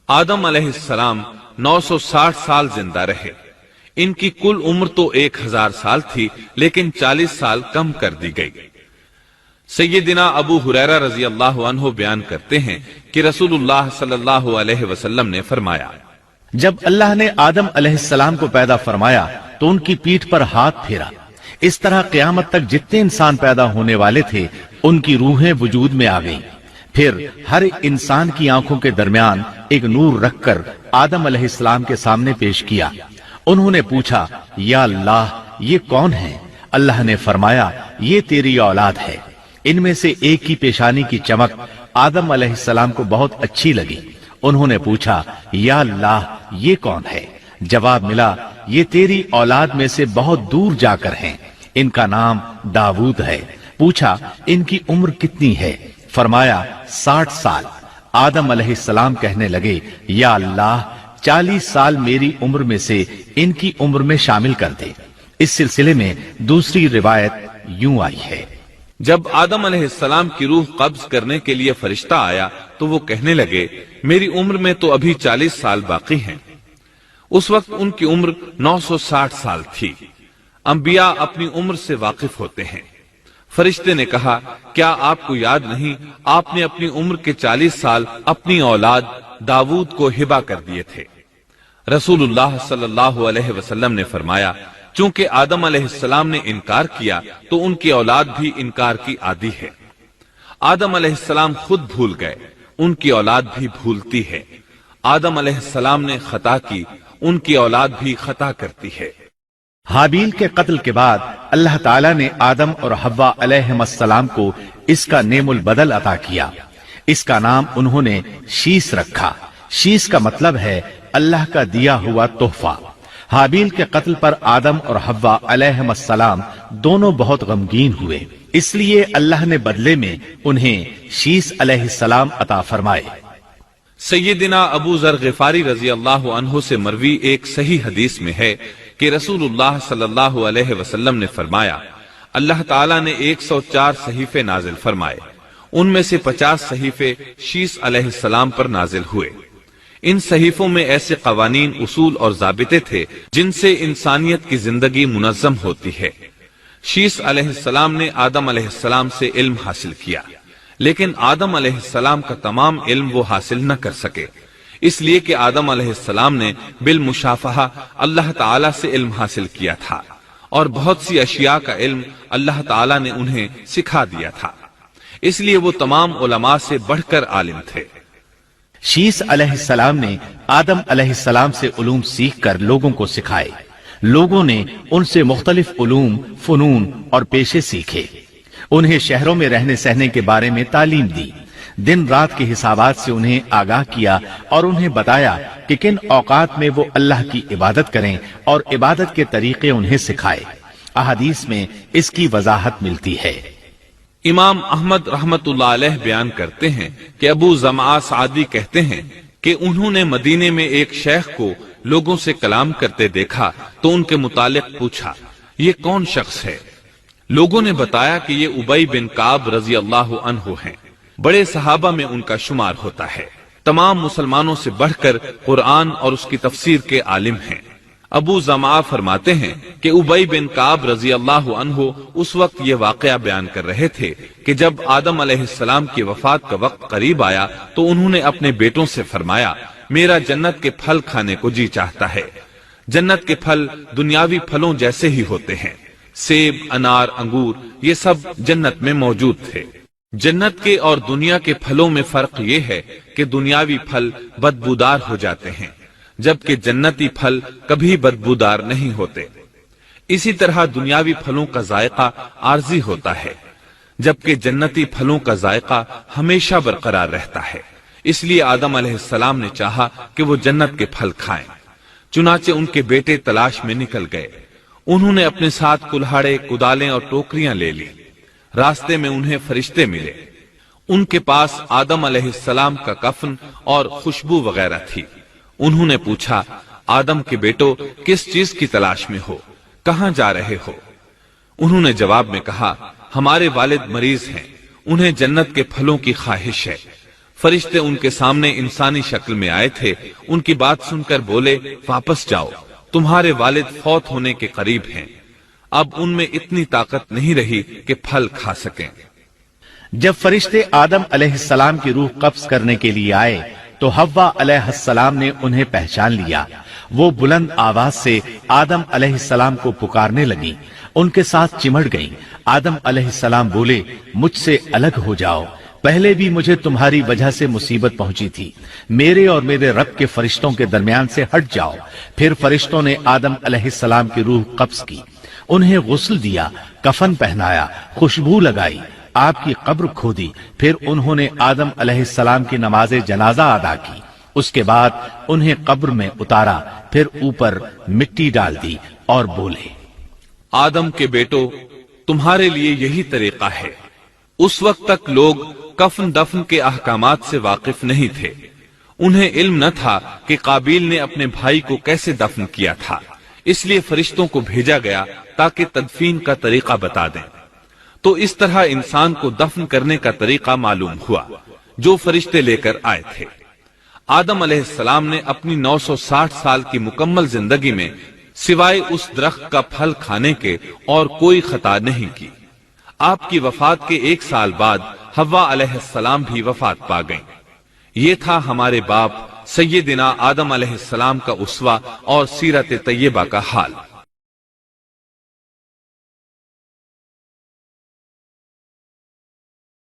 آدم علیہ السلام 960 سال زندہ رہے۔ ان کی کل عمر تو 1000 سال تھی، لیکن 40 سال کم کر دی گئی۔ سیدنا ابو ہریرہ رضی اللہ عنہ بیان کرتے ہیں کہ رسول اللہ صلی اللہ علیہ وسلم نے فرمایا، جب اللہ نے آدم علیہ السلام کو پیدا فرمایا تو ان کی پیٹھ پر ہاتھ پھیرا۔ اس طرح قیامت تک جتنے انسان پیدا ہونے والے تھے ان کی روحیں وجود میں آ گئیں۔ پھر ہر انسان کی آنکھوں کے درمیان ایک نور رکھ کر آدم علیہ السلام کے سامنے پیش کیا۔ انہوں نے پوچھا، یا اللہ یہ کون ہے؟ اللہ نے فرمایا، یہ تیری اولاد ہے۔ ان میں سے ایک کی پیشانی کی چمک آدم علیہ السلام کو بہت اچھی لگی۔ انہوں نے پوچھا، یا اللہ یہ کون ہے؟ جواب ملا، یہ تیری اولاد میں سے بہت دور جا کر ہیں، ان کا نام داؤد ہے۔ پوچھا، ان کی عمر کتنی ہے؟ فرمایا 60 سال۔ آدم علیہ السلام کہنے لگے، یا اللہ 40 سال میری عمر میں سے ان کی عمر میں شامل کر دے۔ اس سلسلے میں دوسری روایت یوں آئی ہے، جب آدم علیہ السلام کی روح قبض کرنے کے لیے فرشتہ آیا تو وہ کہنے لگے، میری عمر میں تو ابھی 40 سال باقی ہیں۔ اس وقت ان کی عمر 960 سال تھی۔ انبیاء اپنی عمر سے واقف ہوتے ہیں۔ فرشتے نے کہا، کیا آپ کو یاد نہیں آپ نے اپنی عمر کے 40 سال اپنی اولاد داؤد کو ہبہ کر دیے تھے؟ رسول اللہ صلی اللہ علیہ وسلم نے فرمایا، چونکہ آدم علیہ السلام نے انکار کیا تو ان کی اولاد بھی انکار کی عادی ہے۔ آدم علیہ السلام خود بھول گئے، ان کی اولاد بھی بھولتی ہے۔ آدم علیہ السلام نے خطا کی، ان کی اولاد بھی خطا کرتی ہے۔ حابیل کے قتل کے بعد اللہ تعالیٰ نے آدم اور حوا علیہم السلام کو اس کا نعم البدل عطا کیا۔ اس کا نام انہوں نے شیس رکھا۔ شیس کا مطلب ہے اللہ کا دیا ہوا تحفہ۔ حابیل کے قتل پر آدم اور حوا علیہم السلام دونوں بہت غمگین ہوئے، اس لیے اللہ نے بدلے میں انہیں شیس علیہ السلام عطا فرمائے۔ سیدنا ابو ذر غفاری رضی اللہ عنہ سے مروی ایک صحیح حدیث میں ہے کہ رسول اللہ صلی اللہ علیہ وسلم نے فرمایا، اللہ تعالیٰ نے 104 صحیفے نازل فرمائے، ان میں سے 50 صحیفے شیس علیہ السلام پر نازل ہوئے۔ ان صحیفوں میں ایسے قوانین، اصول اور ضابطے تھے جن سے انسانیت کی زندگی منظم ہوتی ہے۔ شیس علیہ السلام نے آدم علیہ السلام سے علم حاصل کیا، لیکن آدم علیہ السلام کا تمام علم وہ حاصل نہ کر سکے، اس لیے کہ آدم علیہ السلام نے بالمشافہہ اللہ تعالیٰ سے علم حاصل کیا تھا، اور بہت سی اشیاء کا علم اللہ تعالیٰ نے انہیں سکھا دیا تھا، اس لیے وہ تمام علماء سے بڑھ کر عالم تھے۔ شیس علیہ السلام نے آدم علیہ السلام سے علوم سیکھ کر لوگوں کو سکھائے۔ لوگوں نے ان سے مختلف علوم، فنون اور پیشے سیکھے۔ انہیں شہروں میں رہنے سہنے کے بارے میں تعلیم دی، دن رات کے حسابات سے انہیں آگاہ کیا اور انہیں بتایا کہ کن اوقات میں وہ اللہ کی عبادت کریں اور عبادت کے طریقے انہیں سکھائے۔ احادیث میں اس کی وضاحت ملتی ہے۔ امام احمد رحمت اللہ علیہ بیان کرتے ہیں کہ ابو زمعہ سعدی کہتے ہیں کہ انہوں نے مدینے میں ایک شیخ کو لوگوں سے کلام کرتے دیکھا تو ان کے متعلق پوچھا، یہ کون شخص ہے؟ لوگوں نے بتایا کہ یہ ابی بن کعب رضی اللہ عنہ ہیں، بڑے صحابہ میں ان کا شمار ہوتا ہے، تمام مسلمانوں سے بڑھ کر قرآن اور اس کی تفسیر کے عالم ہیں۔ ابو زمعہ فرماتے ہیں کہ ابی بن کعب رضی اللہ عنہ اس وقت یہ واقعہ بیان کر رہے تھے کہ جب آدم علیہ السلام کی وفات کا وقت قریب آیا تو انہوں نے اپنے بیٹوں سے فرمایا، میرا جنت کے پھل کھانے کو جی چاہتا ہے۔ جنت کے پھل دنیاوی پھلوں جیسے ہی ہوتے ہیں، سیب، انار، انگور، یہ سب جنت میں موجود تھے۔ جنت کے اور دنیا کے پھلوں میں فرق یہ ہے کہ دنیاوی پھل بدبودار ہو جاتے ہیں، جبکہ جنتی پھل کبھی بدبودار نہیں ہوتے۔ اسی طرح دنیاوی پھلوں کا ذائقہ عارضی ہوتا ہے، جبکہ جنتی پھلوں کا ذائقہ ہمیشہ برقرار رہتا ہے۔ اس لیے آدم علیہ السلام نے چاہا کہ وہ جنت کے پھل کھائیں، چنانچہ ان کے بیٹے تلاش میں نکل گئے۔ انہوں نے اپنے ساتھ کلہاڑے، کدالیں اور ٹوکریاں لے لی۔ راستے میں انہیں فرشتے ملے، ان کے پاس آدم علیہ السلام کا کفن اور خوشبو وغیرہ تھی۔ انہوں نے پوچھا، آدم کے بیٹو کس چیز کی تلاش میں ہو، کہاں جا رہے ہو؟ انہوں نے جواب میں کہا، ہمارے والد مریض ہیں، انہیں جنت کے پھلوں کی خواہش ہے۔ فرشتے ان کے سامنے انسانی شکل میں آئے تھے. ان کی بات سن کر بولے واپس جاؤ, تمہارے والد فوت ہونے کے قریب ہیں. اب ان میں اتنی طاقت نہیں رہی کہ پھل کھا سکیں. جب فرشتے آدم علیہ السلام کی روح قبض کرنے کے لیے آئے تو حوا علیہ السلام نے انہیں پہچان لیا. وہ بلند آواز سے آدم علیہ السلام کو پکارنے لگی. ان کے ساتھ چمڑ گئیں. آدم علیہ السلام بولے مجھ سے الگ ہو جاؤ, پہلے بھی مجھے تمہاری وجہ سے مصیبت پہنچی تھی. میرے اور میرے رب کے فرشتوں کے درمیان سے ہٹ جاؤ. پھر فرشتوں نے آدم علیہ السلام کی روح قبض کی, انہیں غسل دیا, کفن پہنایا, خوشبو لگائی, آپ کی قبر کھودی. پھر انہوں نے آدم علیہ السلام کی نماز جنازہ ادا کی. اس کے بعد انہیں قبر میں اتارا, پھر اوپر مٹی ڈال دی اور بولے آدم کے بیٹو, تمہارے لیے یہی طریقہ ہے. اس وقت تک لوگ کفن دفن کے احکامات سے واقف نہیں تھے. انہیں علم نہ تھا کہ قابیل نے اپنے بھائی کو کیسے دفن کیا تھا. اس لیے فرشتوں کو بھیجا گیا تاکہ تدفین کا طریقہ بتا دیں. تو اس طرح انسان کو دفن کرنے کا طریقہ معلوم ہوا جو فرشتے لے کر آئے تھے. آدم علیہ السلام نے اپنی 960 سال کی مکمل زندگی میں سوائے اس درخت کا پھل کھانے کے اور کوئی خطا نہیں کی. آپ کی وفات کے 1 سال بعد حوا علیہ السلام بھی وفات پا گئیں. یہ تھا ہمارے باپ سیدنا آدم علیہ السلام کا اسوہ اور سیرت طیبہ کا حال.